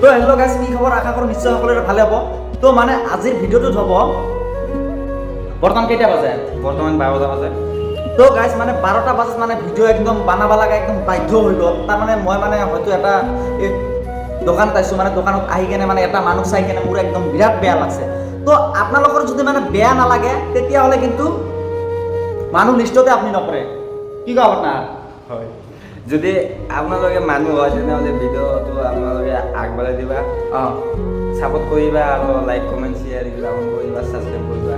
তো hello' guys, কি খবৰ? আশা কৰোঁ নিশ্চয় সকলোৰে ভালে হ'ব। তো মানে আজিৰ ভিডিঅ'টোত হ'ব, বৰ্তমান কেইটা বাজে? বৰ্তমান 12টা বাজে। তো গাইজ মানে 12টা বাজত মানে ভিডিঅ' একদম বনাব লগা একদম বাধ্য হৈ গ'ল। তাৰমানে মই মানে হয়তো এটা এই দোকান পাইছোঁ, মানে দোকানত আহি কেনে মানে এটা মানুহ চাই কেনে মোৰ একদম বিৰাট বেয়া লাগছে। তো আপোনালোকৰ যদি মানে বেয়া নালাগে তেতিয়াহ'লে কিন্তু মানুহ লিষ্টতে আপুনি নপৰে। কি কয় আপোনাৰ? হয়, যদি আপোনালোকে মানুহ হয় তেনেহ'লে ভিডিঅ'টো আপোনালোকে আগবঢ়াই দিবা, ছাপোৰ্ট কৰিবা আৰু লাইক কমেণ্ট শ্বেয়াৰ এইবিলাক কৰিবা, ছাবস্ক্ৰাইব কৰিবা।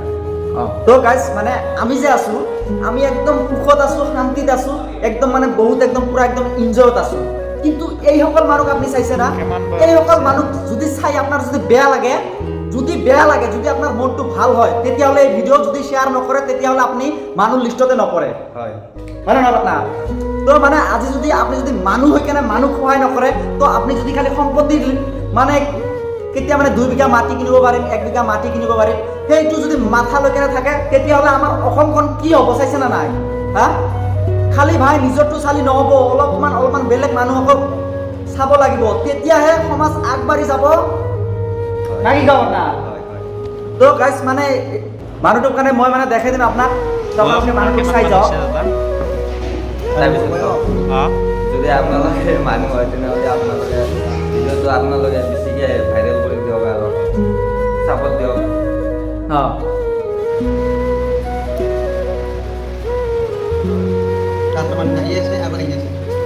তো গাইজ মানে আমি যে আছোঁ, আমি একদম সুখত আছোঁ, শান্তিত আছোঁ, একদম মানে বহুত একদম পুৰা একদম ইনজয়ত আছোঁ। কিন্তু এইসকল মানুহক আপুনি চাইছে না? এইসকল মানুহ যদি চাই আপোনাৰ যদি বেয়া লাগে, যদি আপোনাৰ মনটো ভাল হয়, তেতিয়াহ'লে এই ভিডিঅ' যদি শ্বেয়াৰ নকৰে তেতিয়াহ'লে আপুনি মানুহ লিষ্টতে নপৰে। হয় হয় নে নহয়? তো মানে আজি যদি আপুনি যদি মানুহ হৈ কেনে মানুহ সহায় নকৰে, তো আপুনি যদি খালি সম্পত্তি মানে কেতিয়া মানে 2 বিঘা মাটি কিনিব পাৰিম, 1 বিঘা মাটি কিনিব পাৰিম, সেইটো যদি মাথা লৈ কেনে থাকে তেতিয়াহ'লে আমাৰ অসমখন কি হ'ব চাইছে না নাই? হা, খালি ভাই নিজৰটো চালি নহ'ব, অলপমান বেলেগ মানুহকো চাব লাগিব, তেতিয়াহে সমাজ আগবাঢ়ি যাব। নাকি গাঁৱত না? তো গাইজ মানে মানুহটোক কাৰণে মই মানে দেখাই দিম আপোনাক, আপোনালোকে মানুহটোক চাই যাওক। তাৰপিছত যদি আপোনালোকে মানুহ হয় তেনেহ'লে আপোনালোকে ভিডিঅ'টো আপোনালোকে বেছিকৈ ভাইৰেল কৰি দিয়ক আৰু ছাপোৰ্ট দিয়ক।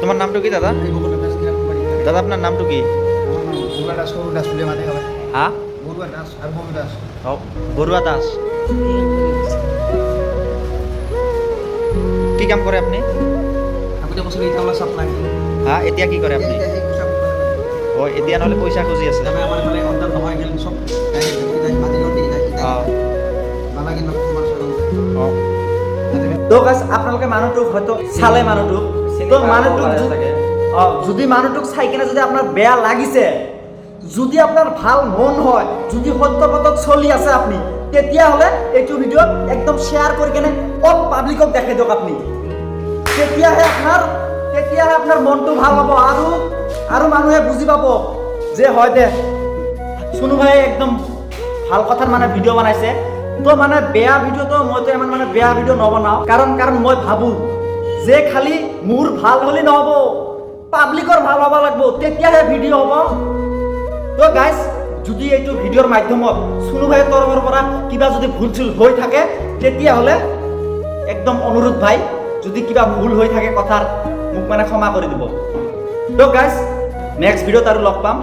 তোমাৰ নামটো কি দাদা? দাদা আপনাৰ নামটো কি? হ্যাঁ, বৰুৱা দাস। কি কাম কৰে আপুনি? হ্যাঁ, এতিয়া কি কৰে আপুনি? অঁ, এতিয়া নহ'লে পইচা খুজি আছে। তো গাইজ আপোনালোকে মানুহটোক হয়তো চালে, মানুহটোক তো মানুহটোক যদি মানুহটোক চাই কিনে যদি আপোনাৰ বেয়া লাগিছে, যদি আপোনাৰ ভাল মন হয়, যদি সত্য পথত চলি আছে আপুনি, তেতিয়াহ'লে এইটো ভিডিঅ' একদম শ্বেয়াৰ কৰি কেনে অল পাব্লিকক দেখাই দিয়ক আপুনি। তেতিয়াহে আপোনাৰ মনটো ভাল হ'ব আৰু মানুহে বুজি পাব যে হয় দে চুনু ভাই একদম ভাল কথাৰ মানে ভিডিঅ' বনাইছে। তো মানে বেয়া ভিডিঅ'টো মইতো ইমান মানে বেয়া ভিডিঅ' নবনাওঁ, কাৰণ মই ভাবোঁ যে খালি মোৰ ভাল হ'লে নহ'ব, পাব্লিকৰ ভাল হ'ব লাগিব, তেতিয়াহে ভিডিঅ' হ'ব। তো গাইজ যদি এইটো ভিডিঅ'ৰ মাধ্যমত চুনু ভাইৰ তৰফৰ পৰা কিবা যদি ভুল চুল হৈ থাকে, তেতিয়াহ'লে একদম অনুৰোধ ভাই, যদি কিবা ভুল হৈ থাকে কথাৰ মোক মানে ক্ষমা কৰি দিব। তো গাইজ নেক্সট ভিডিঅ'ত আৰু লগ পাম।